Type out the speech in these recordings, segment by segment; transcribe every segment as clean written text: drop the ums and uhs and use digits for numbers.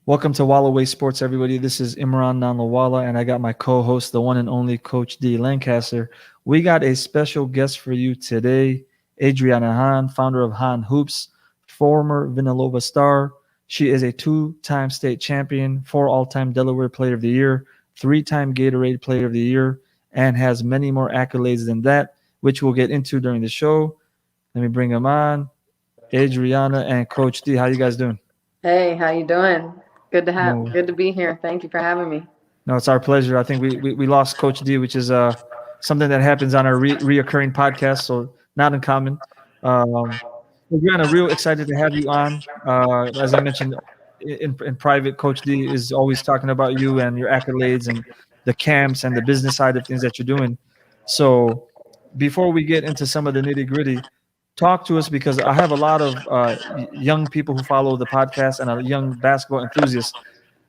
Welcome to Wallaway Sports, everybody. This is Imran Nanlawala, and I got my co-host, the one and only Coach D. Lancaster. We got a special guest for you today, Adrianna Hahn, founder of Hahn Hoops, former Villanova star. She is a two-time state champion, four all-time Delaware Player of the Year, three-time Gatorade Player of the Year, and has many more accolades than that, which we'll get into during the show. Let me bring them on. Adrianna and Coach D, how you guys doing? Hey, how you doing? No. Good to be here. Thank you for having me. No, it's our pleasure. I think we lost Coach D, which is something that happens on our reoccurring podcast, so not uncommon. Um, Brianna, real excited to have you on. As I mentioned in private, Coach D is always talking about you and your accolades and the camps and the business side of things that you're doing. So before we get into some of the nitty gritty, talk to us because I have a lot of young people who follow the podcast and a young basketball enthusiasts.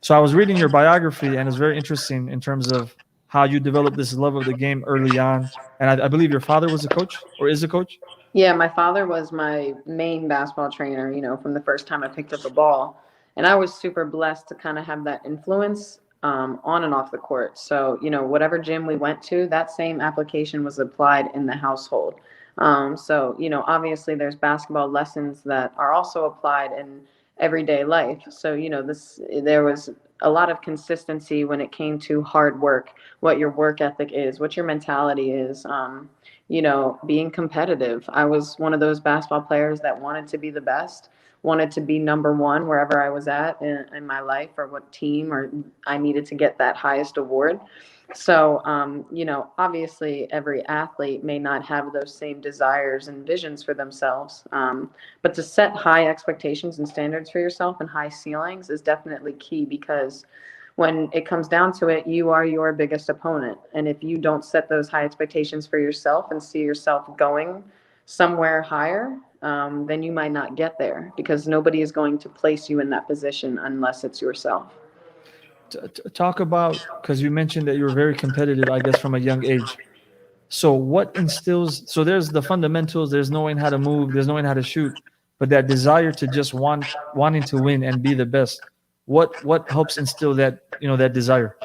So I was reading your biography, and it's very interesting in terms of how you developed this love of the game early on. And I believe your father was a coach or is a coach. Yeah, my father was my main basketball trainer, from the first time I picked up a ball. And I was super blessed to kind of have that influence on and off the court. So, whatever gym we went to, that same application was applied in the household. Obviously there's basketball lessons that are also applied in everyday life. So, there was a lot of consistency when it came to hard work, what your work ethic is, what your mentality is. Being competitive. I was one of those basketball players that wanted to be the best, wanted to be number one wherever I was at in my life or what team or I needed to get that highest award. So, obviously every athlete may not have those same desires and visions for themselves. But to set high expectations and standards for yourself and high ceilings is definitely key because when it comes down to it, you are your biggest opponent. And if you don't set those high expectations for yourself and see yourself going somewhere higher, then you might not get there because nobody is going to place you in that position unless it's yourself. Talk about, because you mentioned that you were very competitive, I guess, from a young age. So what instills? So there's the fundamentals. There's knowing how to move. There's knowing how to shoot. But that desire to just wanting to win and be the best. What helps instill that that desire?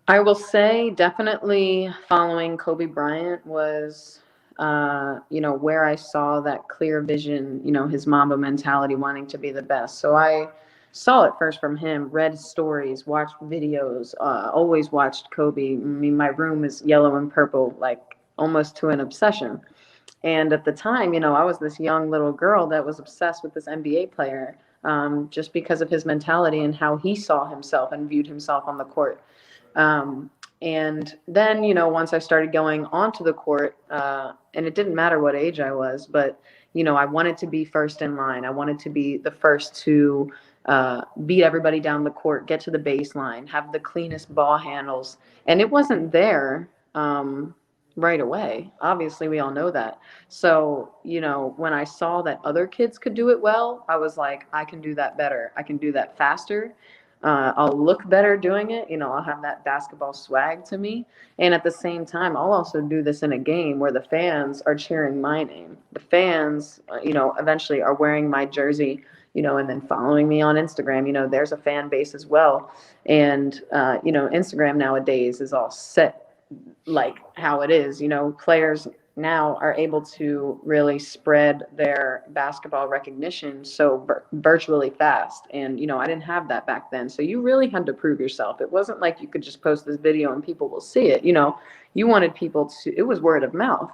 I will say definitely following Kobe Bryant was, where I saw that clear vision, his Mamba mentality, wanting to be the best. So I saw it first from him, read stories, watched videos, always watched Kobe. I mean, my room is yellow and purple, like almost to an obsession. And at the time, I was this young little girl that was obsessed with this NBA player just because of his mentality and how he saw himself and viewed himself on the court. And then, once I started going onto the court, and it didn't matter what age I was, but, I wanted to be first in line. I wanted to be the first to beat everybody down the court, get to the baseline, have the cleanest ball handles. And it wasn't there right away. Obviously, we all know that. So, when I saw that other kids could do it well, I was like, I can do that better. I can do that faster. I'll look better doing it. I'll have that basketball swag to me. And at the same time, I'll also do this in a game where the fans are cheering my name. The fans, eventually are wearing my jersey, and then following me on Instagram. There's a fan base as well. And, Instagram nowadays is all set like how it is. Players now are able to really spread their basketball recognition so virtually fast. And, I didn't have that back then. So you really had to prove yourself. It wasn't like you could just post this video and people will see it. You wanted people to, it was word of mouth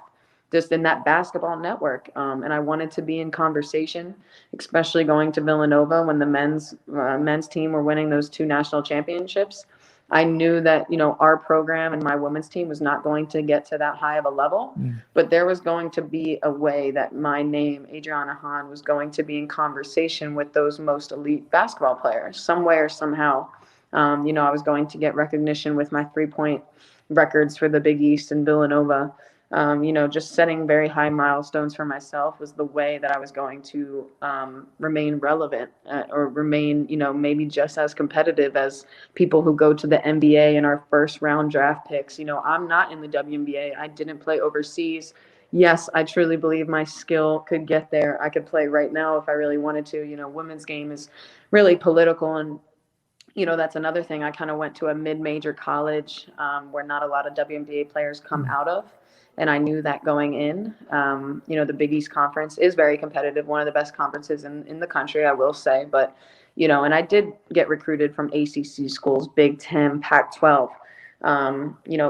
just in that basketball network. And I wanted to be in conversation, especially going to Villanova when the men's team were winning those two national championships. I knew that, our program and my women's team was not going to get to that high of a level, but there was going to be a way that my name, Adrianna Hahn, was going to be in conversation with those most elite basketball players. Some way or somehow, I was going to get recognition with my 3-point records for the Big East and Villanova. Just setting very high milestones for myself was the way that I was going to remain relevant or remain, maybe just as competitive as people who go to the NBA and our first round draft picks. I'm not in the WNBA. I didn't play overseas. yes, I truly believe my skill could get there. I could play right now if I really wanted to. Women's game is really political, and that's another thing. I kind of went to a mid-major college where not a lot of WNBA players come out of. And I knew that going in. The Big East Conference is very competitive, one of the best conferences in the country, I will say. But, and I did get recruited from ACC schools, Big Ten, Pac-12,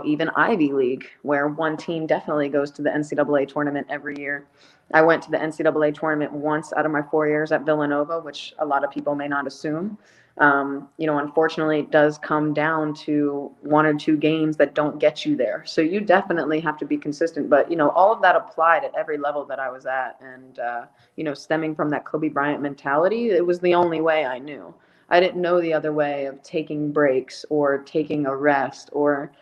even Ivy League, where one team definitely goes to the NCAA tournament every year. I went to the NCAA tournament once out of my 4 years at Villanova, which a lot of people may not assume. Unfortunately, it does come down to one or two games that don't get you there. So you definitely have to be consistent. But, all of that applied at every level that I was at. And, stemming from that Kobe Bryant mentality, it was the only way I knew. I didn't know the other way of taking breaks or taking a rest or,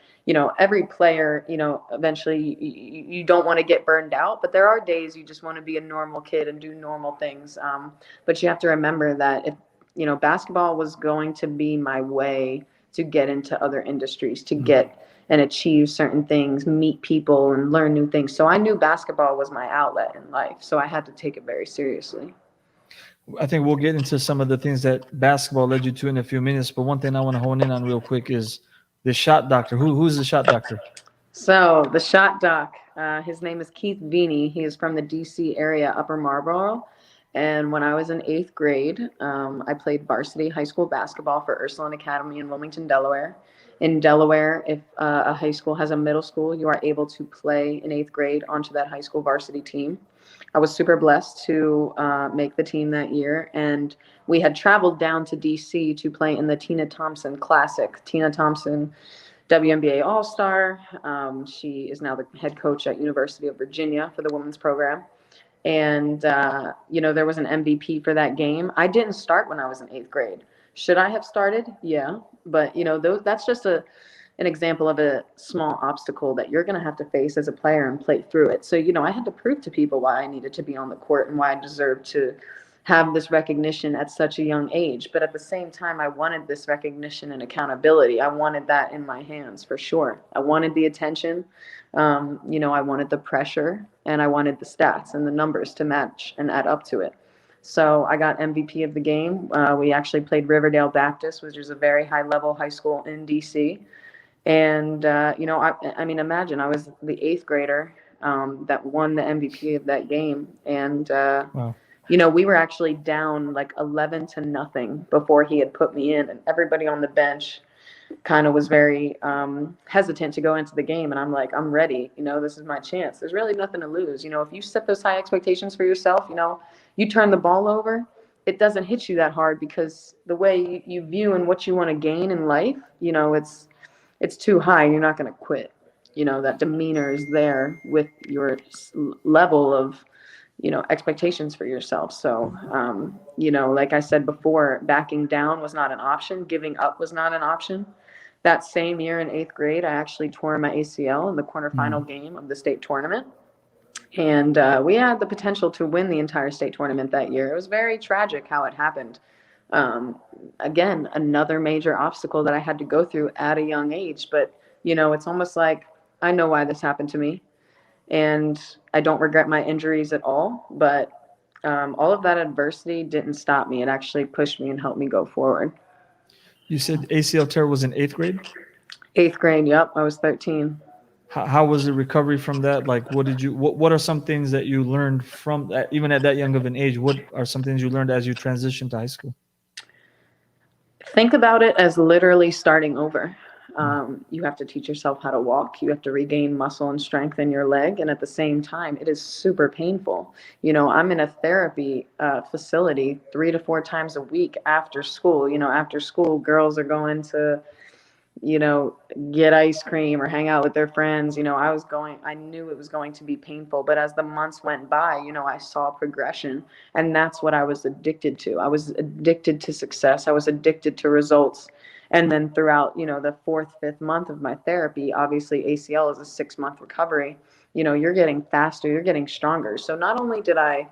every player, eventually you don't want to get burned out, but there are days you just want to be a normal kid and do normal things. But you have to remember that if, basketball was going to be my way to get into other industries, to get and achieve certain things, meet people and learn new things. So I knew basketball was my outlet in life. So I had to take it very seriously. I think we'll get into some of the things that basketball led you to in a few minutes. But one thing I want to hone in on real quick is the shot doctor. Who's the shot doctor? So the shot doc, his name is Keith Veeney. He is from the DC area, Upper Marlboro. And when I was in 8th grade, I played varsity high school basketball for Ursuline Academy in Wilmington, Delaware. In Delaware, if a high school has a middle school, you are able to play in 8th grade onto that high school varsity team. I was super blessed to make the team that year. And we had traveled down to DC to play in the Tina Thompson Classic. Tina Thompson, WNBA All-Star. She is now the head coach at University of Virginia for the women's program. And, there was an MVP for that game. I didn't start when I was in 8th grade. Should I have started? Yeah. But, that's just an example of a small obstacle that you're going to have to face as a player and play through it. So, I had to prove to people why I needed to be on the court and why I deserved to have this recognition at such a young age. But at the same time, I wanted this recognition and accountability. I wanted that in my hands for sure. I wanted the attention. I wanted the pressure and I wanted the stats and the numbers to match and add up to it. So I got MVP of the game. We actually played Riverdale Baptist, which is a very high level high school in DC. And, I mean, imagine I was the 8th grader that won the MVP of that game. And, Wow. We were actually down like 11-0 before he had put me in, and everybody on the bench kind of was very hesitant to go into the game. And I'm like, I'm ready. This is my chance. There's really nothing to lose. If you set those high expectations for yourself, you turn the ball over, it doesn't hit you that hard because the way you view and what you want to gain in life, it's too high. You're not going to quit. That demeanor is there with your level of expectations for yourself. So, like I said before, backing down was not an option. Giving up was not an option. That same year in 8th grade, I actually tore my ACL in the quarterfinal game of the state tournament. And we had the potential to win the entire state tournament that year. It was very tragic how it happened. Again, another major obstacle that I had to go through at a young age. But, it's almost like I know why this happened to me. And I don't regret my injuries at all, but all of that adversity didn't stop me. It actually pushed me and helped me go forward. You said ACL tear was in 8th grade? 8th grade, yep. I was 13. How was the recovery from that? Like, what are some things that you learned from that, even at that young of an age? What are some things you learned as you transitioned to high school? Think about it as literally starting over. You have to teach yourself how to walk. You have to regain muscle and strength in your leg. And at the same time, it is super painful. I'm in a therapy facility 3 to 4 times a week after school. After school, girls are going to, get ice cream or hang out with their friends. I knew it was going to be painful. But as the months went by, I saw progression. And that's what I was addicted to. I was addicted to success. I was addicted to results. And then throughout, the 4th, 5th month of my therapy, obviously ACL is a 6-month recovery. You're getting faster, you're getting stronger. So not only did I,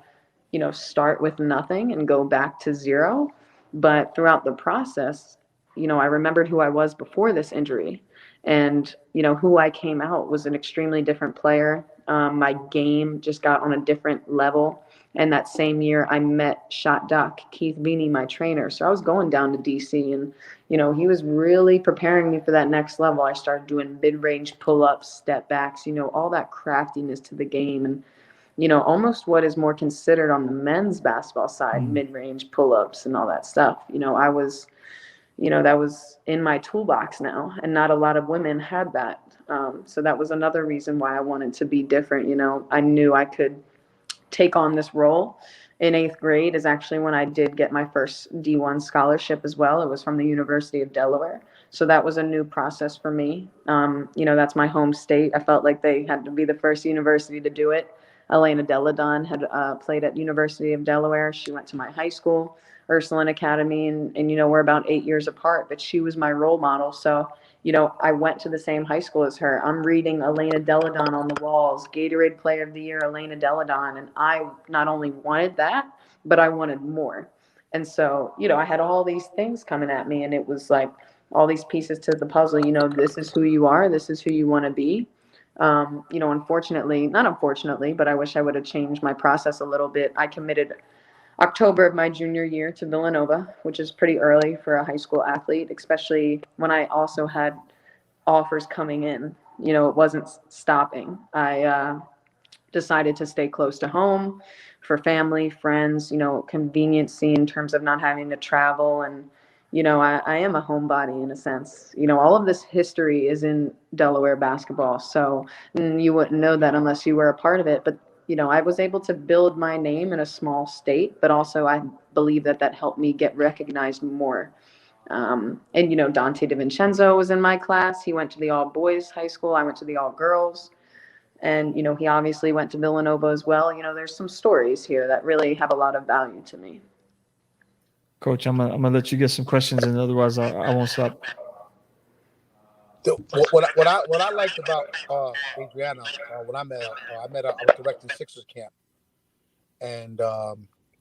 start with nothing and go back to zero, but throughout the process, I remembered who I was before this injury. And, who I came out was an extremely different player. My game just got on a different level. And that same year, I met Shot Doc, Keith Beanie, my trainer. So I was going down to DC, and, he was really preparing me for that next level. I started doing mid-range pull-ups, step backs, all that craftiness to the game. And, almost what is more considered on the men's basketball side, mid-range pull-ups and all that stuff. I was, that was in my toolbox now, and not a lot of women had that. So that was another reason why I wanted to be different. I knew I could take on this role. In 8th grade is actually when I did get my first D1 scholarship as well. It was from the University of Delaware. So that was a new process for me. That's my home state. I felt like they had to be the first university to do it. Elena Deladon had played at University of Delaware. She went to my high school, Ursuline Academy, and we're about 8 years apart, but she was my role model. So I went to the same high school as her. I'm reading Elena Deladon on the walls, Gatorade Player of the Year, Elena Deladon. And I not only wanted that, but I wanted more. And so, I had all these things coming at me, and it was like all these pieces to the puzzle. This is who you are. This is who you want to be. Not unfortunately, but I wish I would have changed my process a little bit. I committed October of my junior year to Villanova, which is pretty early for a high school athlete, especially when I also had offers coming in. It wasn't stopping. I decided to stay close to home for family, friends, conveniency in terms of not having to travel. And, I am a homebody in a sense. All of this history is in Delaware basketball. So you wouldn't know that unless you were a part of it. But I was able to build my name in a small state, but also I believe that helped me get recognized more. And, Dante DiVincenzo was in my class. He went to the all boys high school. I went to the all girls. And, he obviously went to Villanova as well. There's some stories here that really have a lot of value to me. Coach, I'm gonna let you get some questions, and otherwise I won't stop. What I liked about Adrianna when I met her, I was directing Sixers camp, and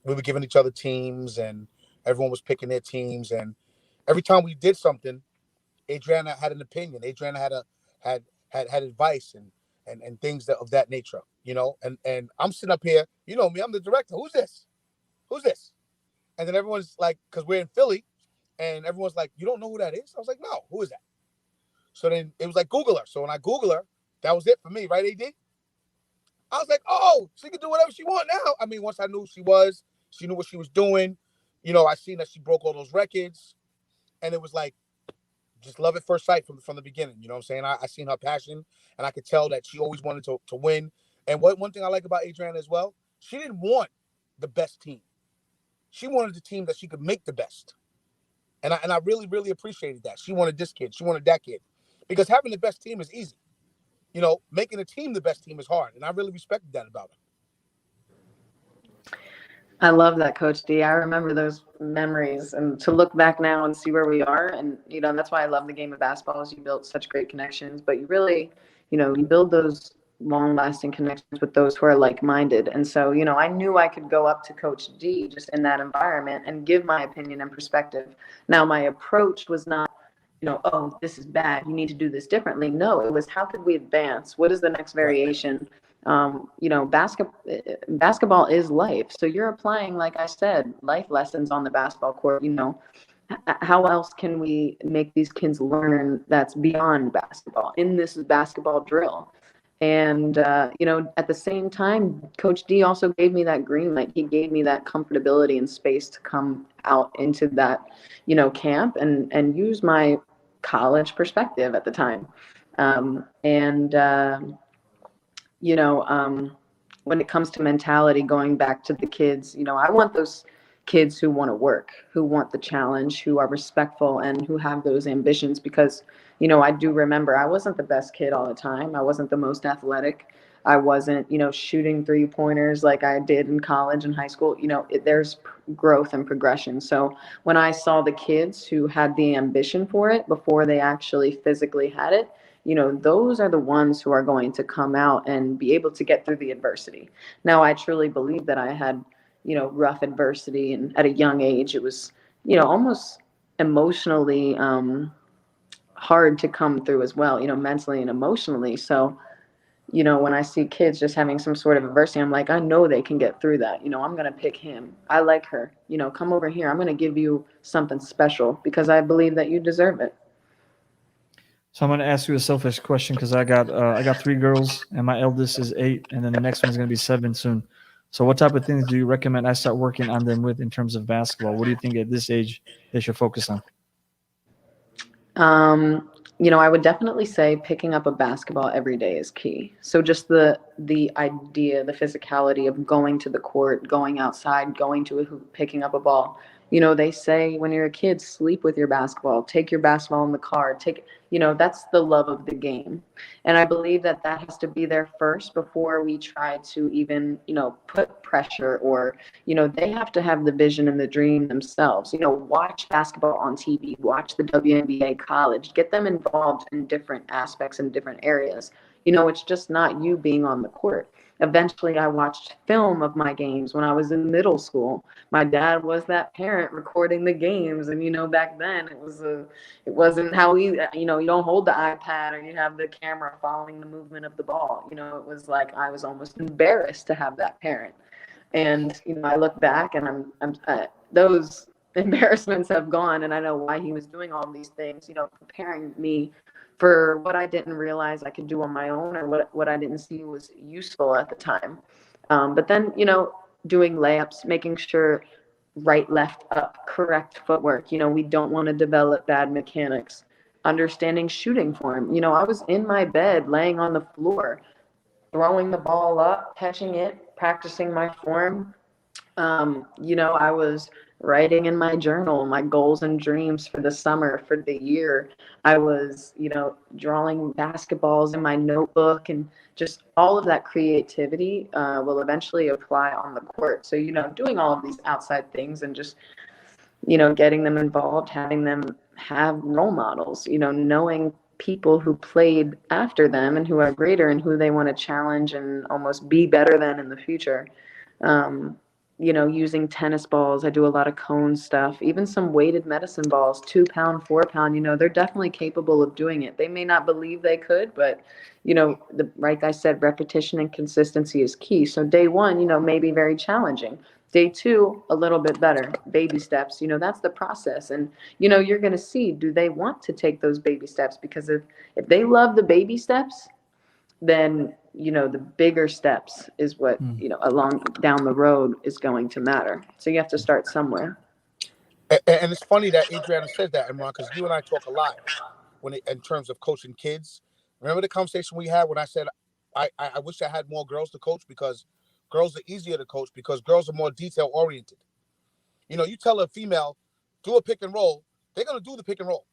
we were giving each other teams, and everyone was picking their teams, and every time we did something, Adrianna had an opinion. Adrianna had advice and things of that nature, and I'm sitting up here, me, I'm the director. Who's this? And then everyone's like, because we're in Philly, and everyone's like, you don't know who that is? I was like, no, who is that? So then it was like, Google her. So when I Google her, that was it for me, right, AD? I was like, oh, she can do whatever she want now. I mean, once I knew who she was, she knew what she was doing. I seen that she broke all those records. And it was like, just love at first sight from the beginning. You know what I'm saying? I seen her passion, and I could tell that she always wanted to win. And one thing I like about Adrianna as well, she didn't want the best team. She wanted the team that she could make the best. And I really, really appreciated that. She wanted this kid. She wanted that kid. Because having the best team is easy. Making a team the best team is hard. And I really respected that about her. I love that, Coach D. I remember those memories, and to look back now and see where we are. And, that's why I love the game of basketball, is you built such great connections, but you really, you build those long-lasting connections with those who are like-minded. And so, I knew I could go up to Coach D just in that environment and give my opinion and perspective. Now, my approach was not, oh, this is bad, you need to do this differently. No, it was, how could we advance? What is the next variation? Basketball is life. So you're applying, like I said, life lessons on the basketball court. How else can we make these kids learn that's beyond basketball in this basketball drill? And, at the same time, Coach D also gave me that green light. He gave me that comfortability and space to come out into that, camp and use my college perspective at the time. When it comes to mentality, going back to the kids, I want those kids who want to work, who want the challenge, who are respectful, and who have those ambitions. Because, I do remember I wasn't the best kid all the time. I wasn't the most athletic. I wasn't, shooting 3-pointers like I did in college and high school. There's growth and progression. So when I saw the kids who had the ambition for it before they actually physically had it, those are the ones who are going to come out and be able to get through the adversity. Now, I truly believe that I had, rough adversity, and at a young age, it was, almost emotionally hard to come through as well, mentally and emotionally. So, when I see kids just having some sort of adversity, I'm like, I know they can get through that. I'm going to pick him. I like her. Come over here. I'm going to give you something special because I believe that you deserve it. So I'm going to ask you a selfish question because I got 3 girls and my eldest is 8, and then the next one's going to be 7 soon. So what type of things do you recommend I start working on them with in terms of basketball? What do you think at this age they should focus on? I would definitely say picking up a basketball every day is key. So just the idea, the physicality of going to the court, going outside, going to a hoop, picking up a ball. They say when you're a kid, sleep with your basketball, take your basketball in the car, that's the love of the game. And I believe that that has to be there first before we try to even, put pressure or, they have to have the vision and the dream themselves. Watch basketball on TV, watch the WNBA college, get them involved in different aspects and different areas. It's just not you being on the court. Eventually, I watched film of my games when I was in middle school. My dad was that parent recording the games, and back then it wasn't how you don't hold the iPad or you have the camera following the movement of the ball. It was like I was almost embarrassed to have that parent. And I look back and those embarrassments have gone, and I know why he was doing all these things. Preparing me for what I didn't realize I could do on my own, or what I didn't see was useful at the time. But then doing layups, making sure right, left, up, correct footwork. We don't want to develop bad mechanics. Understanding shooting form. I was in my bed, laying on the floor, throwing the ball up, catching it, practicing my form. I was writing in my journal my goals and dreams for the summer, for the year. I was, drawing basketballs in my notebook, and just all of that creativity will eventually apply on the court. So, doing all of these outside things and just, getting them involved, having them have role models, knowing people who played after them and who are greater and who they want to challenge and almost be better than in the future. Um, using tennis balls. I do a lot of cone stuff, even some weighted medicine balls, 2 pound, 4 pound, they're definitely capable of doing it. They may not believe they could, but, like I said, repetition and consistency is key. So day one, may be very challenging. Day two, a little bit better. Baby steps, that's the process. And, you're going to see, do they want to take those baby steps? Because if they love the baby steps, then the bigger steps is what along down the road is going to matter. So you have to start somewhere. And it's funny that Adrianna said that, Imran, because you and I talk a lot in terms of coaching kids. Remember the conversation we had when I said I wish I had more girls to coach, because girls are easier to coach because girls are more detail oriented. You tell a female, do a pick and roll, they're going to do the pick and roll.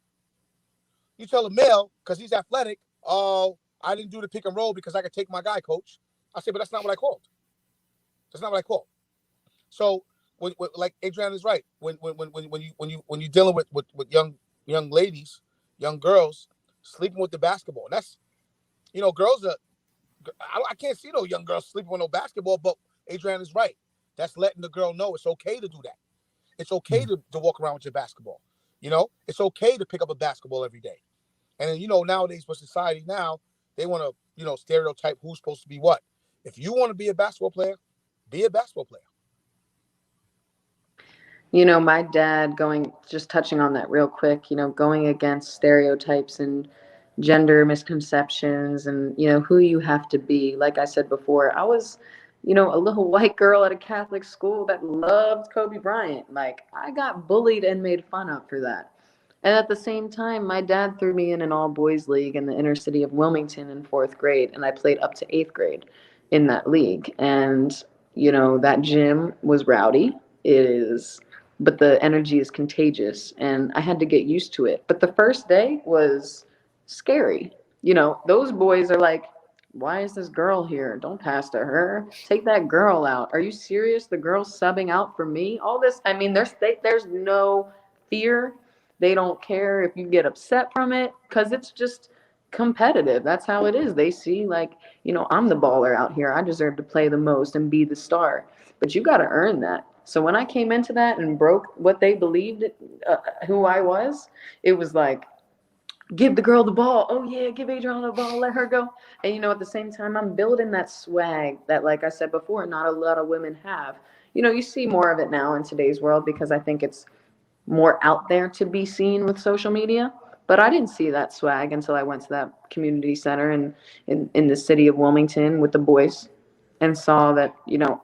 You tell a male, because he's athletic, oh, I didn't do the pick and roll because I could take my guy, coach. I say, but that's not what I called. That's not what I called. So, like Adrianna is right. When you're dealing with young ladies, young girls sleeping with the basketball, that's girls are. I can't see no young girls sleeping with no basketball. But Adrianna is right. That's letting the girl know it's okay to do that. It's okay to walk around with your basketball. It's okay to pick up a basketball every day. And then, nowadays with society now, they want to, stereotype who's supposed to be what. If you want to be a basketball player, be a basketball player. My dad, just touching on that real quick, going against stereotypes and gender misconceptions and, who you have to be. Like I said before, I was, a little white girl at a Catholic school that loved Kobe Bryant. Like, I got bullied and made fun of for that. And at the same time, my dad threw me in an all-boys league in the inner city of Wilmington in 4th grade, and I played up to 8th grade in that league. And, that gym was rowdy. But the energy is contagious, and I had to get used to it. But the first day was scary. Those boys are like, why is this girl here? Don't pass to her. Take that girl out. Are you serious? The girl's subbing out for me? All this, there's no fear. They don't care if you get upset from it, because it's just competitive. That's how it is. They see, like, I'm the baller out here. I deserve to play the most and be the star. But you got to earn that. So when I came into that and broke what they believed, who I was, it was like, give the girl the ball. Oh yeah, give Adrianna the ball, let her go. And at the same time, I'm building that swag that, like I said before, not a lot of women have. You see more of it now in today's world because I think it's more out there to be seen with social media. But I didn't see that swag until I went to that community center in the city of Wilmington with the boys and saw that,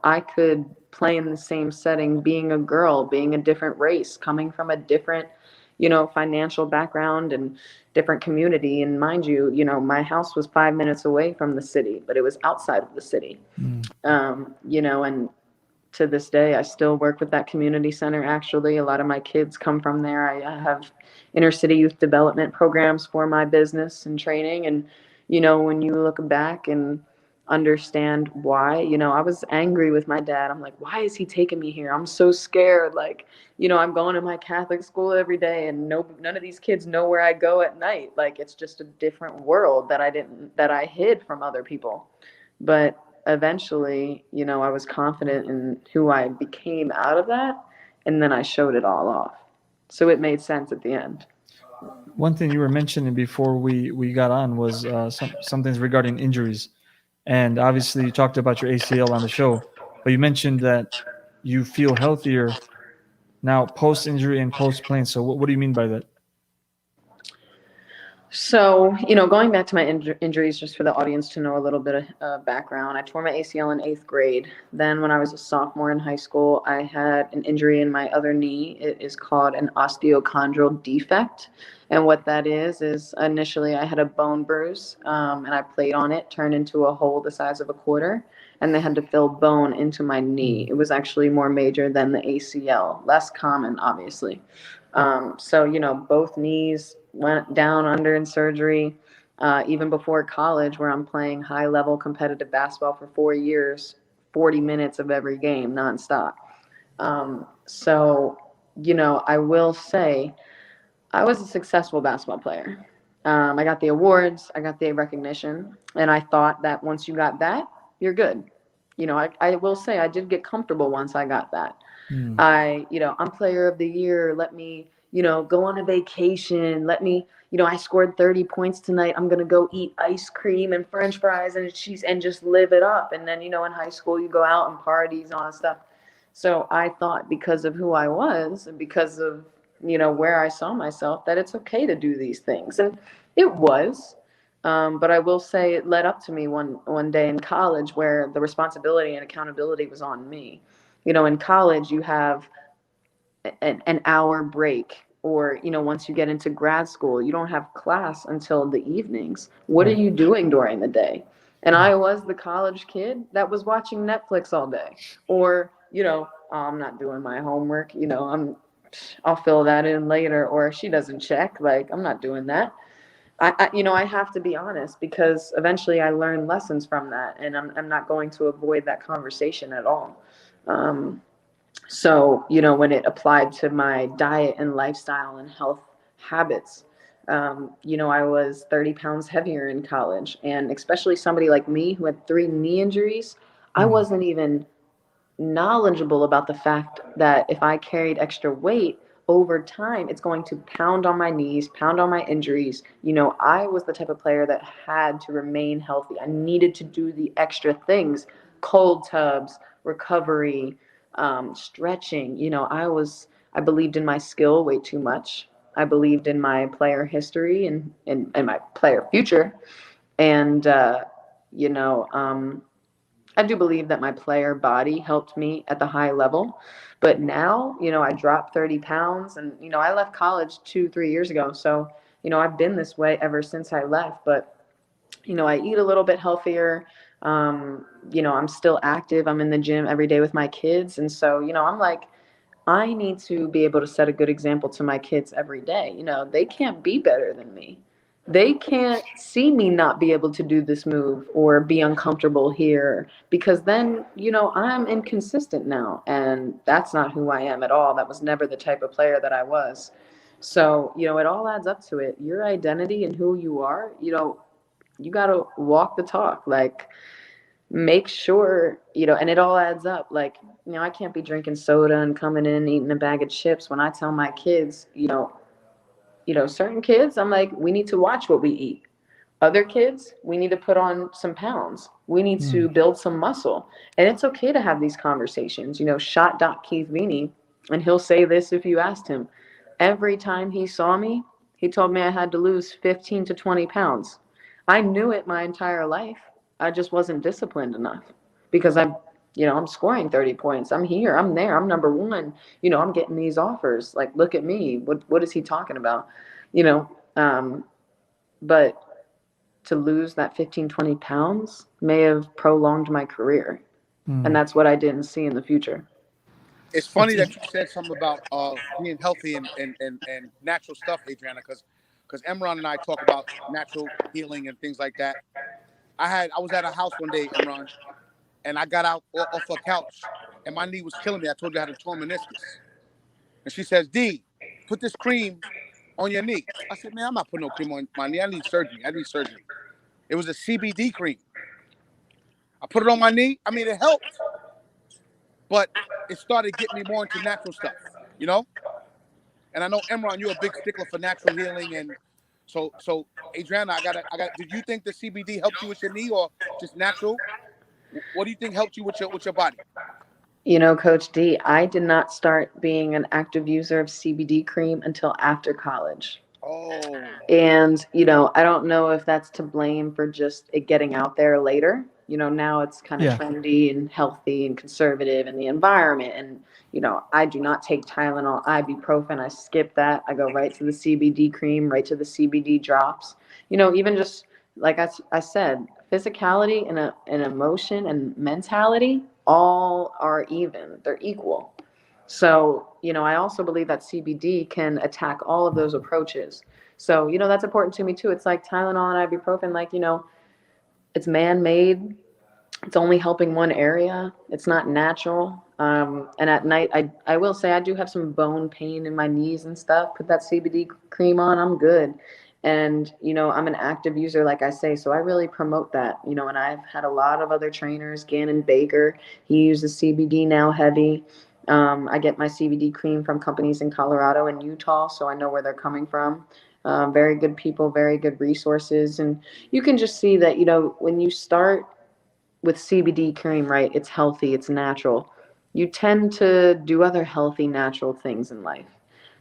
I could play in the same setting, being a girl, being a different race, coming from a different, financial background and different community. And mind you, my house was 5 minutes away from the city, but it was outside of the city. And to this day, I still work with that community center. Actually, a lot of my kids come from there. I have inner city youth development programs for my business and training. And, when you look back and understand why, I was angry with my dad. I'm like, why is he taking me here? I'm so scared. Like, I'm going to my Catholic school every day and none of these kids know where I go at night. Like, it's just a different world that I hid from other people. But eventually, I was confident in who I became out of that, and then I showed it all off. So it made sense at the end. One thing you were mentioning before we got on was some things regarding injuries, and obviously you talked about your ACL on the show, but you mentioned that you feel healthier now post injury and post playing. So what do you mean by that? So, going back to my injuries, just for the audience to know a little bit of background, I tore my ACL in 8th grade. Then when I was a sophomore in high school, I had an injury in my other knee. It is called an osteochondral defect. And what that is initially I had a bone bruise and I played on it, turned into a hole the size of a quarter, and they had to fill bone into my knee. It was actually more major than the ACL, less common, obviously. So, both knees went down under in surgery, even before college, where I'm playing high level competitive basketball for 4 years, 40 minutes of every game nonstop. So, I will say I was a successful basketball player. I got the awards, I got the recognition, and I thought that once you got that, you're good. I will say I did get comfortable once I got that. I'm player of the year. Let me, go on a vacation. Let me, I scored 30 points tonight. I'm going to go eat ice cream and French fries and cheese and just live it up. And then, in high school, you go out and parties and all that stuff. So I thought because of who I was and because of, where I saw myself, that it's okay to do these things. And it was. But I will say it led up to me one day in college where the responsibility and accountability was on me. In college, you have an hour break, or, once you get into grad school, you don't have class until the evenings. What are you doing during the day? And I was the college kid that was watching Netflix all day, or, oh, I'm not doing my homework. I'll fill that in later, or she doesn't check. Like, I'm not doing that. I have to be honest because eventually I learned lessons from that, and I'm not going to avoid that conversation at all. So, when it applied to my diet and lifestyle and health habits, I was 30 pounds heavier in college. And especially somebody like me who had 3 knee injuries, I wasn't even knowledgeable about the fact that if I carried extra weight over time, it's going to pound on my knees, pound on my injuries. I was the type of player that had to remain healthy. I needed to do the extra things, cold tubs, recovery, stretching. I believed in my skill way too much. I believed in my player history and my player future. And, I do believe that my player body helped me at the high level. But now, I dropped 30 pounds and, I left college 2-3 years ago. So, I've been this way ever since I left. But, I eat a little bit healthier. I'm still active. I'm in the gym every day with my kids. And so, I'm like, I need to be able to set a good example to my kids every day. They can't be better than me. They can't see me not be able to do this move or be uncomfortable here because then, I'm inconsistent now. And that's not who I am at all. That was never the type of player that I was. So, it all adds up to it. Your identity and who you are, you got to walk the talk. Like, make sure, and it all adds up. Like, I can't be drinking soda and coming in and eating a bag of chips when I tell my kids, certain kids, I'm like, we need to watch what we eat. Other kids, we need to put on some pounds. We need to build some muscle. And it's okay to have these conversations. Shot Doc Keith Meaney, and he'll say this if you asked him. Every time he saw me, he told me I had to lose 15 to 20 pounds. I knew it my entire life. I just wasn't disciplined enough because I'm scoring 30 points. I'm here. I'm there. I'm number one. I'm getting these offers. Like, look at me. What is he talking about? But to lose that 15, 20 pounds may have prolonged my career. And that's what I didn't see in the future. It's funny that you said something about being healthy and natural stuff, Adrianna, because Emron and I talk about natural healing and things like that. I was at a house one day, Emron, and I got out off a couch, and my knee was killing me. I told you I had a torn meniscus. And she says, D, put this cream on your knee. I said, man, I'm not putting no cream on my knee. I need surgery. It was a CBD cream. I put it on my knee. I mean, it helped, but it started getting me more into natural stuff, And I know, Emron, you're a big stickler for natural healing, and so Adrianna, I got. Did you think the CBD helped you with your knee, or just natural? What do you think helped you with your body? Coach D, I did not start being an active user of CBD cream until after college. Oh. And, I don't know if that's to blame for just it getting out there later. Now it's kind of trendy and healthy and conservative in the environment. And, I do not take Tylenol, ibuprofen. I skip that. I go right to the CBD cream, right to the CBD drops. Even just like I said, physicality and emotion and mentality all are even. They're equal. So, I also believe that CBD can attack all of those approaches. So, that's important to me too. It's like Tylenol and ibuprofen, like, it's man-made. It's only helping one area. It's not natural. And at night, I will say I do have some bone pain in my knees and stuff. Put that CBD cream on, I'm good. And, I'm an active user, like I say, so I really promote that, and I've had a lot of other trainers, Gannon Baker, he uses CBD now heavy. I get my CBD cream from companies in Colorado and Utah, so I know where they're coming from. Very good people, very good resources. And you can just see that, when you start with CBD cream, right, it's healthy, it's natural. You tend to do other healthy, natural things in life.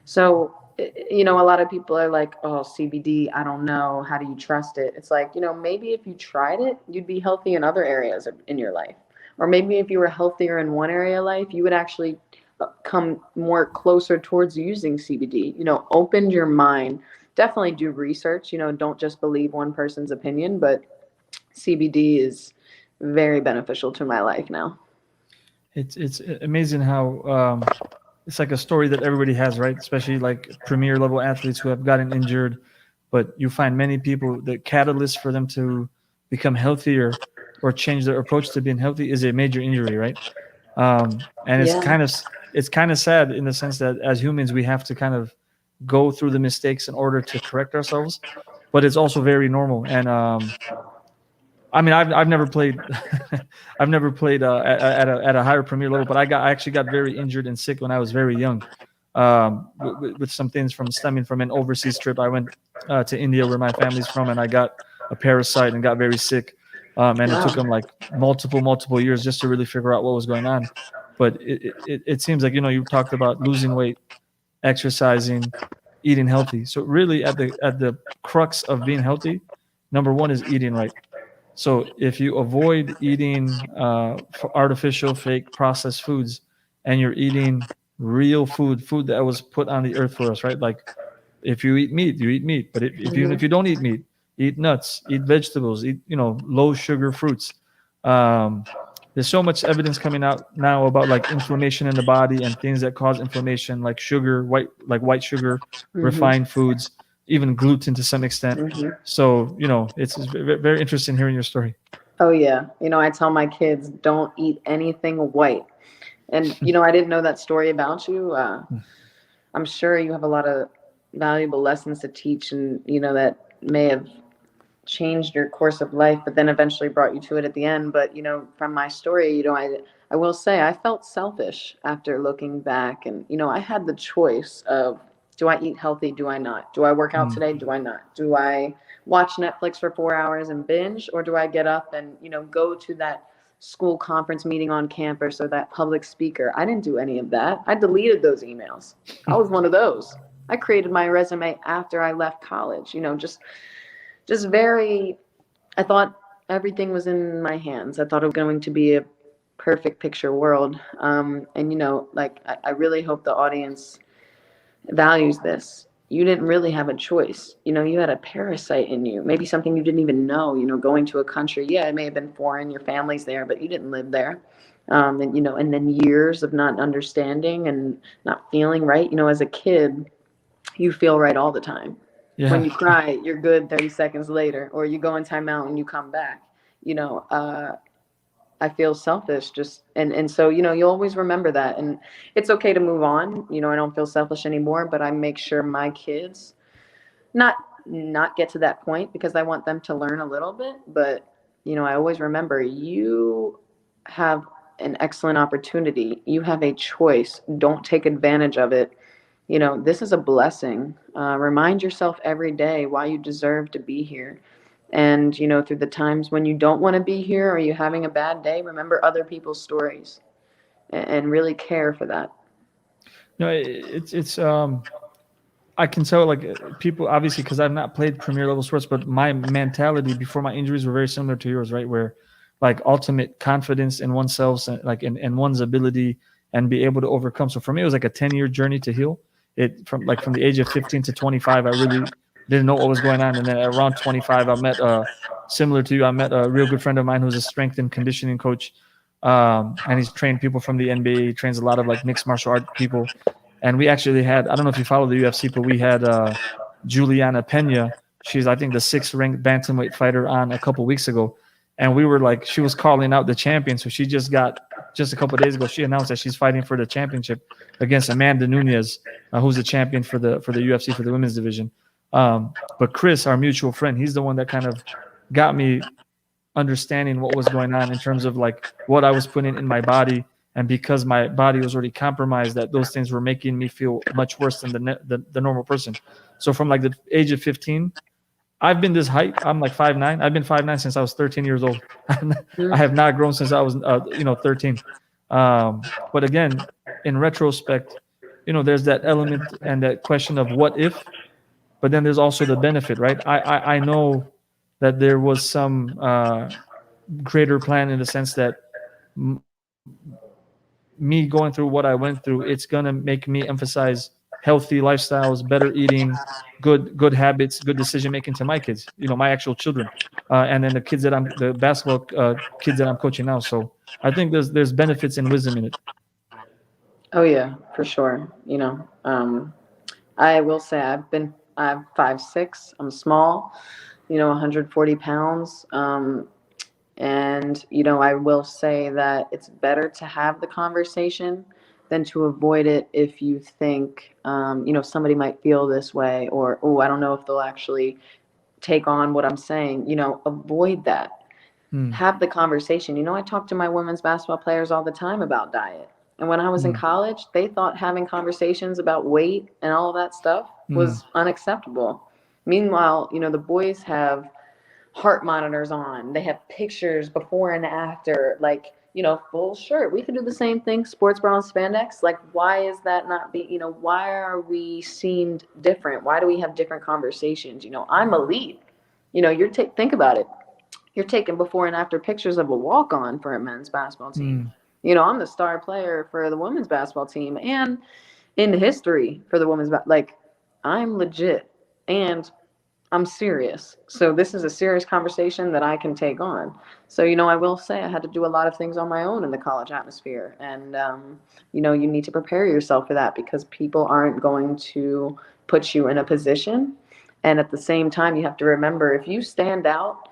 So, a lot of people are like, oh, CBD, I don't know. How do you trust it? It's like, maybe if you tried it, you'd be healthy in other areas in your life. Or maybe if you were healthier in one area of life, you would actually come more closer towards using CBD. Open your mind. Definitely do research. Don't just believe one person's opinion, but CBD is very beneficial to my life now. It's amazing how it's like a story that everybody has, right? Especially like premier level athletes who have gotten injured, but you find many people, the catalyst for them to become healthier or change their approach to being healthy is a major injury, right? And it's kind of sad in the sense that as humans we have to kind of go through the mistakes in order to correct ourselves, but it's also very normal. And I mean, I've never played, I've never played at a higher premier level, but I actually got very injured and sick when I was very young, with some things stemming from an overseas trip. I went to India where my family's from, and I got a parasite and got very sick, and it took them like multiple years just to really figure out what was going on. But it seems like you talked about losing weight, exercising, eating healthy. So really, at the crux of being healthy, number one is eating right. So if you avoid eating artificial, fake, processed foods, and you're eating real food that was put on the earth for us, right? Like if you eat meat, you eat meat. But if you don't eat meat, eat nuts, eat vegetables, eat low sugar fruits. There's so much evidence coming out now about like inflammation in the body and things that cause inflammation, like sugar, white sugar, refined foods, even gluten to some extent. So, it's very interesting hearing your story. Oh, yeah. I tell my kids, don't eat anything white. And, I didn't know that story about you. I'm sure you have a lot of valuable lessons to teach and, that may have changed your course of life, but then eventually brought you to it at the end. But, from my story, I will say I felt selfish after looking back. And, I had the choice of Do I eat healthy? Do I not? Do I work out today? Do I not? Do I watch Netflix for 4 hours and binge? Or do I get up and, go to that school conference meeting on campus or that public speaker? I didn't do any of that. I deleted those emails. I was one of those. I created my resume after I left college, just very, I thought everything was in my hands. I thought it was going to be a perfect picture world. And, I really hope the audience values this. You didn't really have a choice. You had a parasite in you, maybe something you didn't even know, going to a country. Yeah, it may have been foreign, your family's there, but you didn't live there. And then years of not understanding and not feeling right. As a kid, you feel right all the time. Yeah. When you cry, you're good 30 seconds later, or you go in timeout and you come back. I feel selfish and so, you'll always remember that, and it's okay to move on. I don't feel selfish anymore, but I make sure my kids not get to that point, because I want them to learn a little bit. But, I always remember, you have an excellent opportunity. You have a choice. Don't take advantage of it. This is a blessing. Remind yourself every day why you deserve to be here. And, through the times when you don't want to be here or you're having a bad day, remember other people's stories and really care for that. No, it's I can tell, like, people, obviously, because I've not played premier level sports, but my mentality before my injuries were very similar to yours, right? Where, like, ultimate confidence in oneself, like in one's ability, and be able to overcome. So for me, it was like a 10-year journey to heal. It from the age of 15 to 25, I really didn't know what was going on. And then around 25, I met similar to you, I met a real good friend of mine who's a strength and conditioning coach. And he's trained people from the NBA. He trains a lot of, like, mixed martial art people. And we actually had, I don't know if you follow the UFC, but we had Juliana Pena. She's, I think, the 6th ranked bantamweight fighter on a couple weeks ago. And we were like, she was calling out the champion. So she just a couple of days ago, she announced that she's fighting for the championship against Amanda Nunes, who's the champion for the UFC for the women's division. But Chris, our mutual friend, he's the one that kind of got me understanding what was going on in terms of, like, what I was putting in my body. And because my body was already compromised, that those things were making me feel much worse than the normal person. So from, like, the age of 15, I've been this height. I'm like 5'9". I've been 5'9" since I was 13 years old. I have not grown since I was 13. But again, in retrospect, there's that element and that question of what if, but then there's also the benefit, right? I know that there was some greater plan, in the sense that me going through what I went through, it's gonna make me emphasize healthy lifestyles, better eating, good habits, good decision making to my kids, my actual children, and then the basketball kids that I'm coaching now. So I think there's benefits and wisdom in it. Oh yeah, for sure. I will say I'm 5'6". I'm small, 140 pounds. And, I will say that it's better to have the conversation than to avoid it if you think, somebody might feel this way, or, oh, I don't know if they'll actually take on what I'm saying. Avoid that. Have the conversation. I talk to my women's basketball players all the time about diet. And when I was in college, they thought having conversations about weight and all of that stuff was unacceptable. Meanwhile, the boys have heart monitors on. They have pictures before and after, like, full shirt. We could do the same thing, sports bra and spandex. Like, why is that not why are we seen different? Why do we have different conversations? I'm elite. Think about it. You're taking before and after pictures of a walk-on for a men's basketball team. I'm the star player for the women's basketball team, and in history for the women's like, I'm legit and I'm serious. So this is a serious conversation that I can take on. So, I will say I had to do a lot of things on my own in the college atmosphere. And, you need to prepare yourself for that, because people aren't going to put you in a position. And at the same time, you have to remember, if you stand out,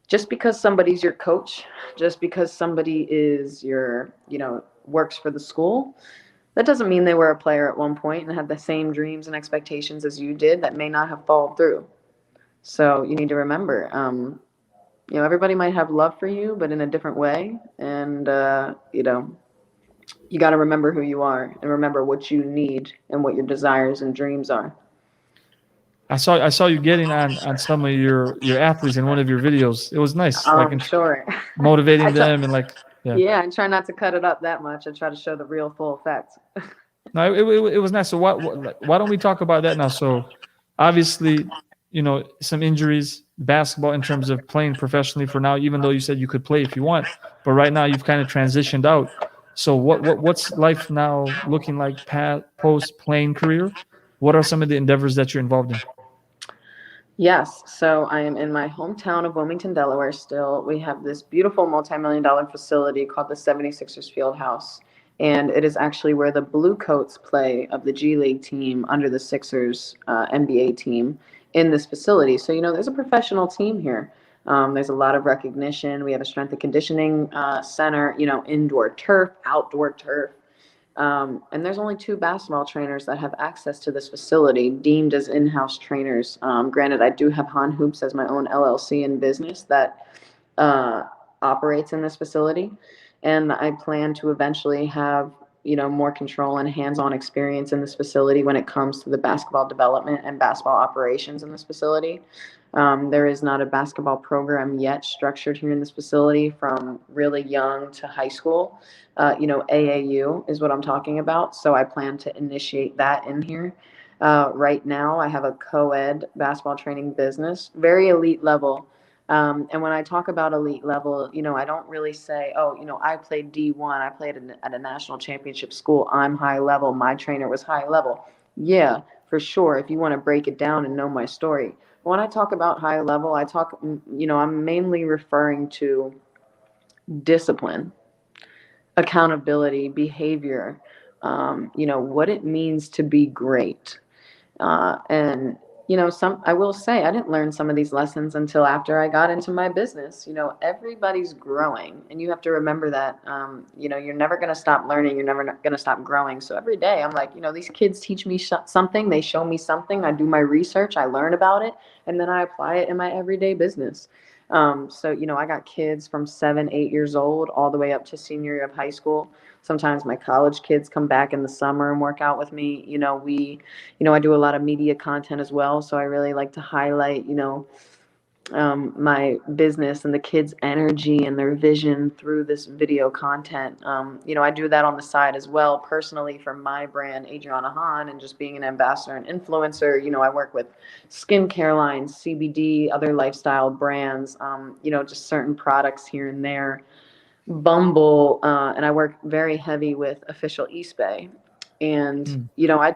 just because somebody's your coach, just because somebody is your, works for the school, that doesn't mean they were a player at one point and had the same dreams and expectations as you did that may not have followed through. So you need to remember, everybody might have love for you, but in a different way. And, you got to remember who you are and remember what you need and what your desires and dreams are. I saw you getting on some of your athletes in one of your videos. It was nice, like Sure. motivating I try, them and like yeah. yeah, I try not to cut it up that much. I try to show the real full effect. No, it was nice. So why don't we talk about that now? So obviously, some injuries, basketball in terms of playing professionally for now, even though you said you could play if you want, but right now you've kind of transitioned out. So what's life now looking like post playing career? What are some of the endeavors that you're involved in? Yes, so I am in my hometown of Wilmington, Delaware still. We have this beautiful multi-million-dollar facility called the 76ers Field House, and it is actually where the Blue Coats play of the G League team under the Sixers NBA team in this facility. So, there's a professional team here. There's a lot of recognition. We have a strength and conditioning center, indoor turf, outdoor turf. And there's only 2 basketball trainers that have access to this facility, deemed as in-house trainers. Granted, I do have Hahn Hoops as my own LLC and business that operates in this facility, and I plan to eventually have more control and hands-on experience in this facility when it comes to the basketball development and basketball operations in this facility. There is not a basketball program yet structured here in this facility from really young to high school. AAU is what I'm talking about. So I plan to initiate that in here. Right now, I have a co-ed basketball training business, very elite level. And when I talk about elite level, I don't really say, I played D1, I played at a national championship school, I'm high level, my trainer was high level. Yeah, for sure, if you want to break it down and know my story. When I talk about high level, I'm mainly referring to discipline, accountability, behavior, what it means to be great. And I will say I didn't learn some of these lessons until after I got into my business. Everybody's growing, and you have to remember that. You're never going to stop learning. You're never going to stop growing. So every day I'm like, these kids teach me something. They show me something. I do my research. I learn about it, and then I apply it in my everyday business. I got kids from 7, 8 years old all the way up to senior year of high school. Sometimes my college kids come back in the summer and work out with me. I do a lot of media content as well. So I really like to highlight, my business and the kids' energy and their vision through this video content. I do that on the side as well, personally, for my brand, Adrianna Hahn, and just being an ambassador and influencer. I work with skincare lines, CBD, other lifestyle brands, just certain products here and there. Bumble, and I work very heavy with Official Eastbay. And I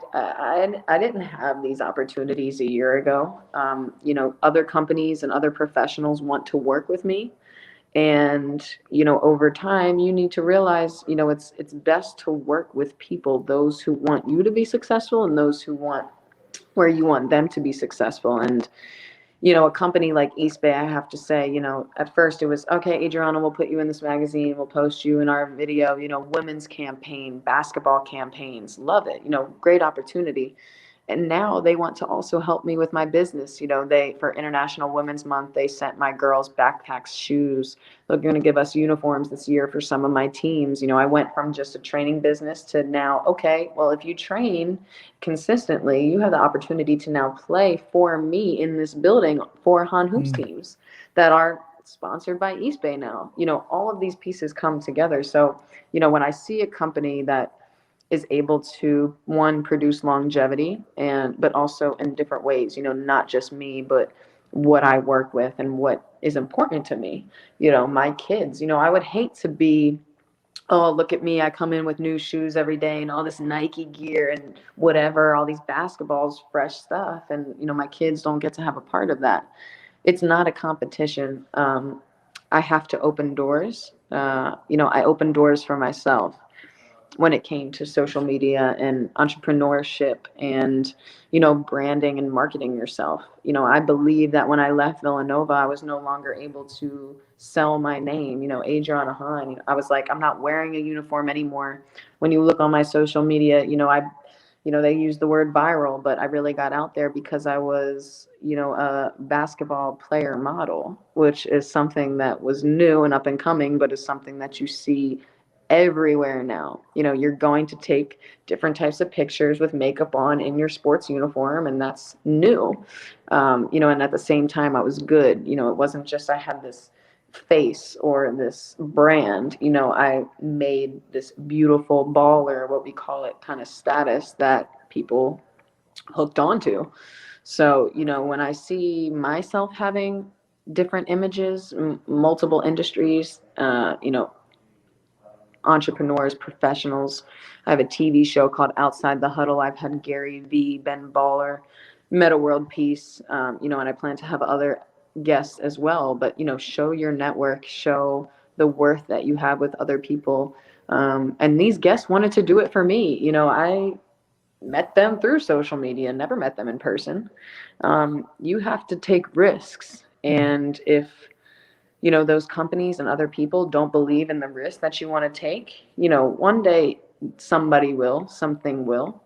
didn't have these opportunities a year ago. Other companies and other professionals want to work with me, and over time you need to realize it's best to work with people, those who want you to be successful and those who want where you want them to be successful. And a company like Eastbay, I have to say, at first it was, okay, Adrianna, we'll put you in this magazine, we'll post you in our video, women's campaign, basketball campaigns, love it, great opportunity. And now they want to also help me with my business. For International Women's Month, they sent my girls backpacks, shoes. They're going to give us uniforms this year for some of my teams. I went from just a training business to now, okay, well, if you train consistently, you have the opportunity to now play for me in this building for Hahn Hoops teams that are sponsored by Eastbay now. All of these pieces come together. So, when I see a company that is able to, one, produce longevity, but also in different ways, not just me, but what I work with and what is important to me, my kids. I would hate to be, oh, look at me, I come in with new shoes every day and all this Nike gear and whatever, all these basketballs, fresh stuff, and my kids don't get to have a part of that. It's not a competition. I have to open doors. I open doors for myself when it came to social media and entrepreneurship and, branding and marketing yourself. I believe that when I left Villanova, I was no longer able to sell my name, Adrianna Hahn. I was like, I'm not wearing a uniform anymore. When you look on my social media, they use the word viral, but I really got out there because I was, a basketball player model, which is something that was new and up and coming, but is something that you see everywhere now. You're going to take different types of pictures with makeup on in your sports uniform, and that's new. And at the same time, I was good. It wasn't just I had this face or this brand. I made this beautiful baller, what we call it, kind of status that people hooked onto. So, when I see myself having different images, multiple industries, entrepreneurs, professionals. I have a TV show called Outside the Huddle. I've had Gary Vee, Ben Baller, Meta World Peace, and I plan to have other guests as well. But, show your network, show the worth that you have with other people. And these guests wanted to do it for me. I met them through social media, never met them in person. You have to take risks. And if those companies and other people don't believe in the risk that you want to take, one day something will.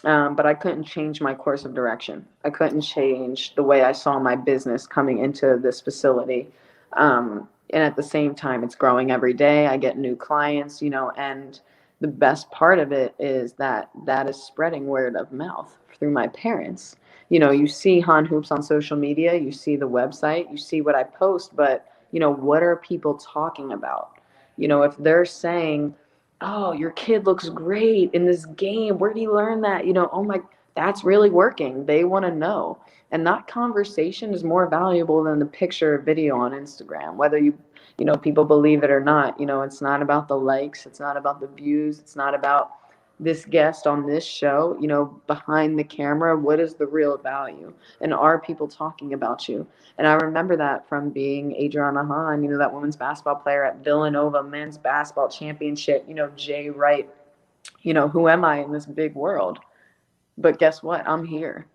But I couldn't change my course of direction. I couldn't change the way I saw my business coming into this facility. And at the same time, it's growing every day. I get new clients, and the best part of it is that is spreading word of mouth through my parents. You see Hahn Hoops on social media, you see the website, you see what I post, but, what are people talking about? If they're saying, oh, your kid looks great in this game, where do you learn that? Oh my, that's really working. They want to know. And that conversation is more valuable than the picture or video on Instagram, whether people believe it or not. It's not about the likes. It's not about the views. It's not about this guest on this show. Behind the camera, what is the real value? And are people talking about you? And I remember that from being Adrianna Hahn, that women's basketball player at Villanova men's basketball championship, Jay Wright, who am I in this big world? But guess what? I'm here.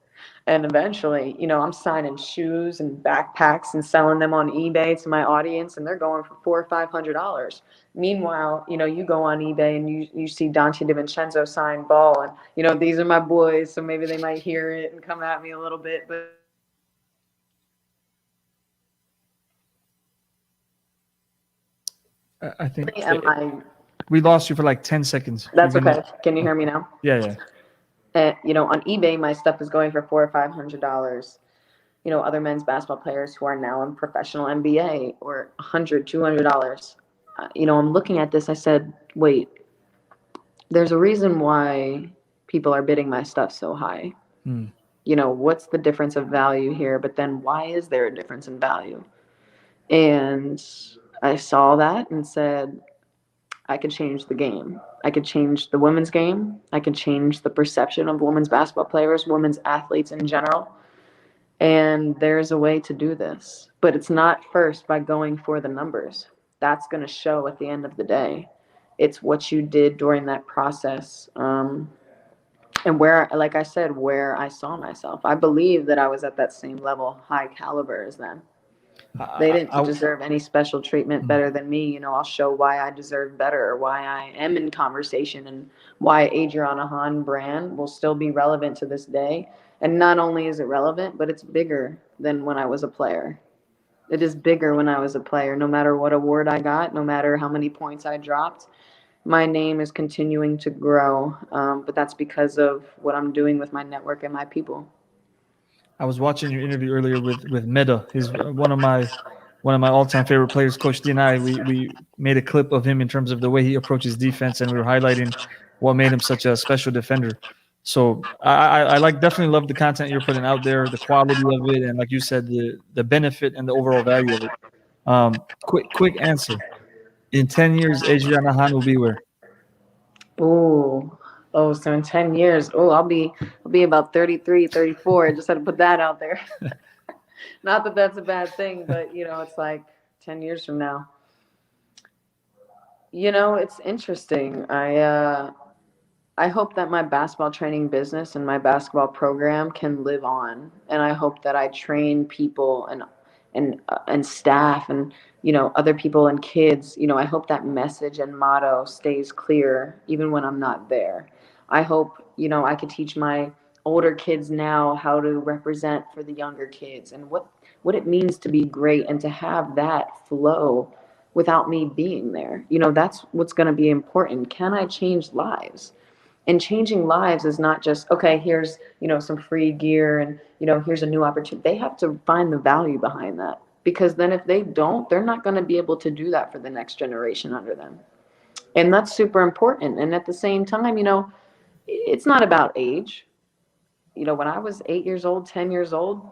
And eventually, I'm signing shoes and backpacks and selling them on eBay to my audience, and they're going for $400 or $500. Meanwhile, you go on eBay and you see Dante DiVincenzo sign ball, and these are my boys, so maybe they might hear it and come at me a little bit, but I think we lost you for like 10 seconds. That's okay. Can you hear me now? Yeah. On eBay, my stuff is going for $400 or $500. Other men's basketball players who are now in professional NBA or $100, $200. I'm looking at this. I said, wait, there's a reason why people are bidding my stuff so high. What's the difference of value here? But then why is there a difference in value? And I saw that and said, I could change the game. I could change the women's game. I could change the perception of women's basketball players, women's athletes in general. And there's a way to do this. But it's not first by going for the numbers. That's going to show at the end of the day. It's what you did during that process. And where, like I said, where I saw myself. I believe that I was at that same level, high caliber as them. They didn't deserve any special treatment better than me. I'll show why I deserve better, or why I am in conversation, and why Adrianna Hahn brand will still be relevant to this day. And not only is it relevant, but it's bigger than when I was a player. It is bigger when I was a player. No matter what award I got, no matter how many points I dropped, my name is continuing to grow. But that's because of what I'm doing with my network and my people. I was watching your interview earlier with Meta. He's one of my all-time favorite players. Coach D and I, we made a clip of him in terms of the way he approaches defense, and we were highlighting what made him such a special defender. So I definitely love the content you're putting out there, the quality of it, and like you said, the benefit and the overall value of it. Quick answer. In 10 years, Adrianna Hahn will be where? So in 10 years, I'll be about 33, 34. I just had to put that out there. Not that that's a bad thing, but it's like 10 years from now. It's interesting. I hope that my basketball training business and my basketball program can live on, and I hope that I train people and staff and other people and kids. I hope that message and motto stays clear even when I'm not there. I hope I could teach my older kids now how to represent for the younger kids, and what it means to be great, and to have that flow without me being there? That's what's going to be important. Can I change lives? And changing lives is not just, okay, here's, some free gear and, here's a new opportunity. They have to find the value behind that, because then if they don't, they're not going to be able to do that for the next generation under them. And that's super important. And at the same time, it's not about age. When I was 8 years old, 10 years old,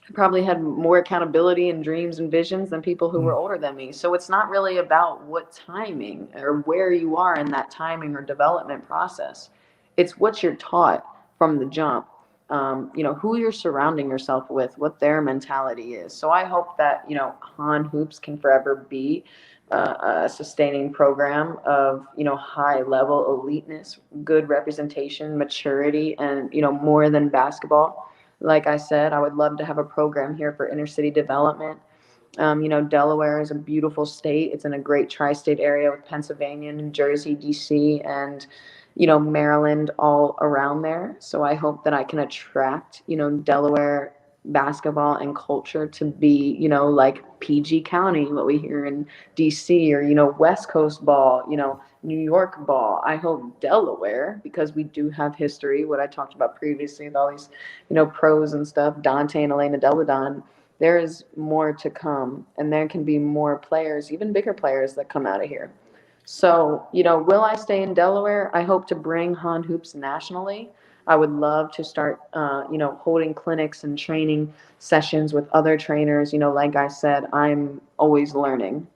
I probably had more accountability and dreams and visions than people who were older than me. So it's not really about what timing or where you are in that timing or development process. It's what you're taught from the jump. Who you're surrounding yourself with, what their mentality is. So I hope that, Hahn Hoops can forever be a sustaining program of, high level eliteness, good representation, maturity, and, more than basketball. Like I said, I would love to have a program here for inner city development. Delaware is a beautiful state. It's in a great tri-state area with Pennsylvania, New Jersey, DC, and, Maryland all around there. So I hope that I can attract, Delaware basketball and culture to be, like PG County, what we hear in DC, or, West Coast ball, New York ball. I hope Delaware, because we do have history, what I talked about previously with all these, pros and stuff, Dante and Elena Deladon. There is more to come, and there can be more players, even bigger players, that come out of here. So, will I stay in Delaware? I hope to bring Hahn Hoops nationally. I would love to start, holding clinics and training sessions with other trainers. Like I said, I'm always learning.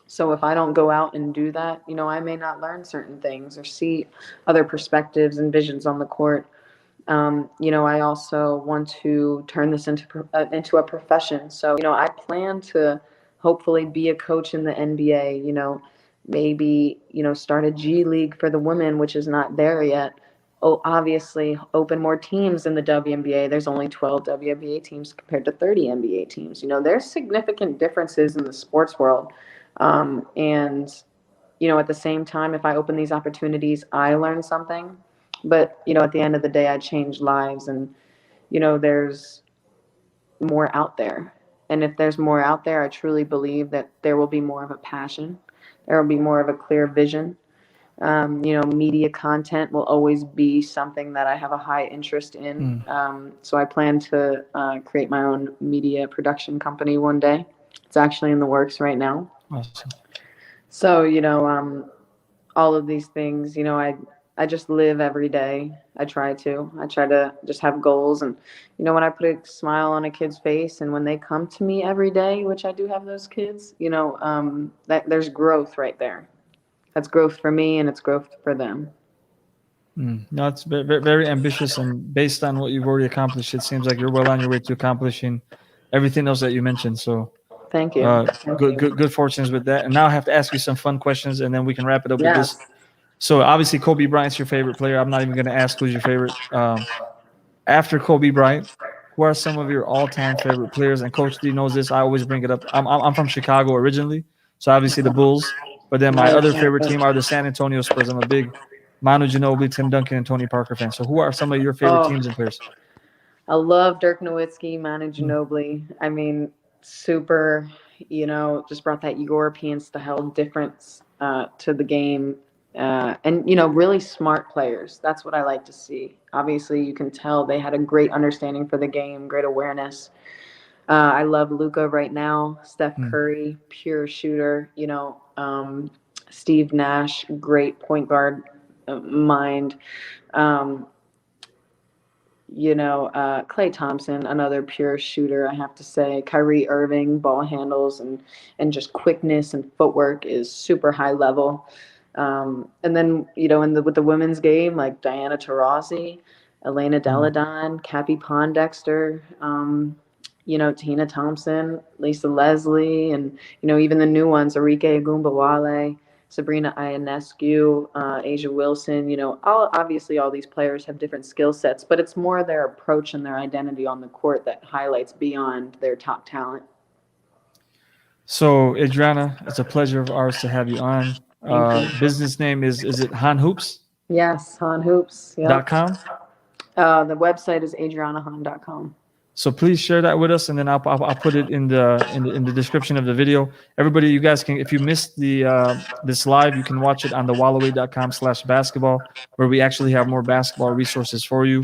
So if I don't go out and do that, I may not learn certain things or see other perspectives and visions on the court. I also want to turn this into a profession. So, I plan to hopefully be a coach in the NBA, maybe, start a G League for the women, which is not there yet. Oh, obviously open more teams in the WNBA. There's only 12 WNBA teams compared to 30 NBA teams. There's significant differences in the sports world. And, at the same time, if I open these opportunities, I learn something. But, at the end of the day, I change lives, and, there's more out there. And if there's more out there, I truly believe that there will be more of a passion. There will be more of a clear vision. Media content will always be something that I have a high interest in. So I plan to create my own media production company one day. It's actually in the works right now. Awesome. So, all of these things, I just live every day. I try to just have goals. And, when I put a smile on a kid's face and when they come to me every day, which I do have those kids, that there's growth right there. That's growth for me, and it's growth for them. No, it's very, very ambitious, and based on what you've already accomplished, it seems like you're well on your way to accomplishing everything else that you mentioned. So, Thank you. good fortunes with that. And now I have to ask you some fun questions, and then we can wrap it up with Yes. this. So, obviously, Kobe Bryant's your favorite player. I'm not even going to ask who's your favorite. After Kobe Bryant, who are some of your all-time favorite players? And Coach D knows this. I always bring it up. I'm from Chicago originally, so obviously the Bulls. But then my other favorite team are the San Antonio Spurs. I'm a big Manu Ginobili, Tim Duncan, and Tony Parker fan. So who are some of your favorite teams and players? I love Dirk Nowitzki, Manu Ginobili. I mean, super, just brought that European style difference to the game. And, really smart players. That's what I like to see. Obviously, you can tell they had a great understanding for the game, great awareness. I love Luka right now. Steph Curry, pure shooter. Steve Nash, great point guard mind. Klay Thompson, another pure shooter, I have to say. Kyrie Irving, ball handles and just quickness and footwork is super high level. And then, with the women's game, like Diana Taurasi, Elena Deladon, Cappie Pondexter, Tina Thompson, Lisa Leslie, and, even the new ones, Arike Agumbawale, Sabrina Ionescu, Asia Wilson, obviously all these players have different skill sets, but it's more their approach and their identity on the court that highlights beyond their top talent. So, Adrianna, it's a pleasure of ours to have you on. Business name is it Hahn Hoops? Yes, Hahn Hoops. Yep. .com? The website is adriannahahn.com. So please share that with us, and then I'll put it in the description of the video. Everybody, you guys can, if you missed this live, you can watch it on the wallaway.com/basketball, where we actually have more basketball resources for you.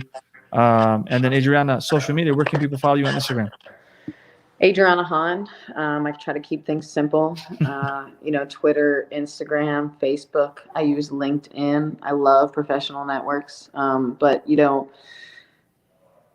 And then Adrianna, social media, where can people follow you on Instagram? Adrianna Hahn. I try to keep things simple. Twitter, Instagram, Facebook. I use LinkedIn. I love professional networks. But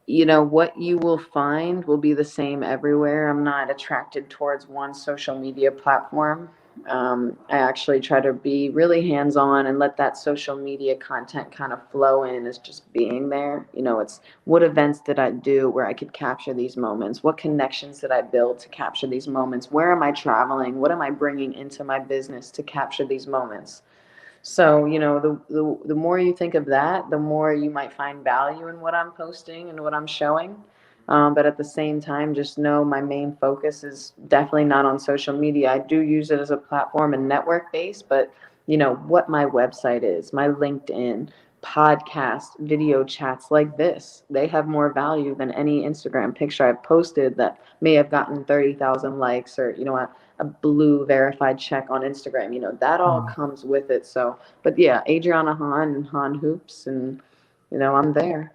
what you will find will be the same everywhere. I'm not attracted towards one social media platform. I actually try to be really hands-on and let that social media content kind of flow in as just being there. It's what events did I do where I could capture these moments? What connections did I build to capture these moments? Where am I traveling? What am I bringing into my business to capture these moments? So, the more you think of that, the more you might find value in what I'm posting and what I'm showing. But at the same time, just know my main focus is definitely not on social media. I do use it as a platform and network base, but what my website is, my LinkedIn, podcast, video chats like this, they have more value than any Instagram picture I've posted that may have gotten 30,000 likes or, a blue verified check on Instagram. That all comes with it. So, but yeah, Adrianna Hahn and Hahn Hoops, and I'm there.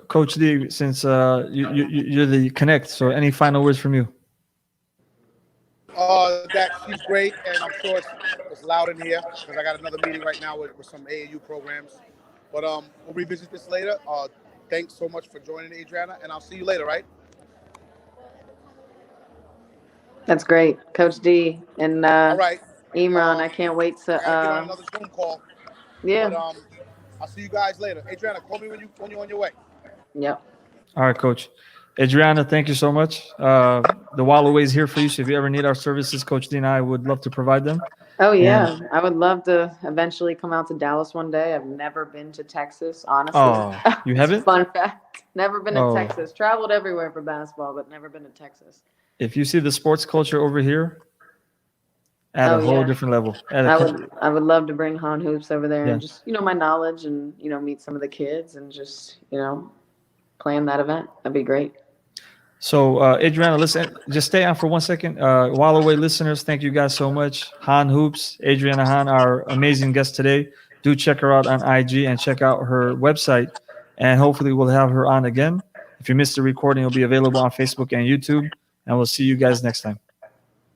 Coach D, since you're the connect, so any final words from you? That she's great, and I'm sure it's loud in here because I got another meeting right now with some AAU programs. But we'll revisit this later. Thanks so much for joining, Adrianna, and I'll see you later, right? That's great, Coach D, and all right, Imran. I can't wait to get on another Zoom call. Yeah. But, I'll see you guys later. Adrianna, call me when you're on your way. Yep. All right, Coach. Adrianna, thank you so much. The Wallaway is here for you, so if you ever need our services, Coach D and I would love to provide them. Oh, yeah. I would love to eventually come out to Dallas one day. I've never been to Texas, honestly. Oh, you haven't? Fun fact. Never been to Texas. Traveled everywhere for basketball, but never been to Texas. If you see the sports culture over here, at a whole different level. I would love to bring Hahn Hoops over there and just, my knowledge and, meet some of the kids and just, plan that event. That'd be great. So, Adrianna, listen, just stay on for 1 second. Wallaway listeners, thank you guys so much. Hahn Hoops, Adrianna Hahn, our amazing guest today. Do check her out on IG and check out her website. And hopefully we'll have her on again. If you missed the recording, it'll be available on Facebook and YouTube. And we'll see you guys next time.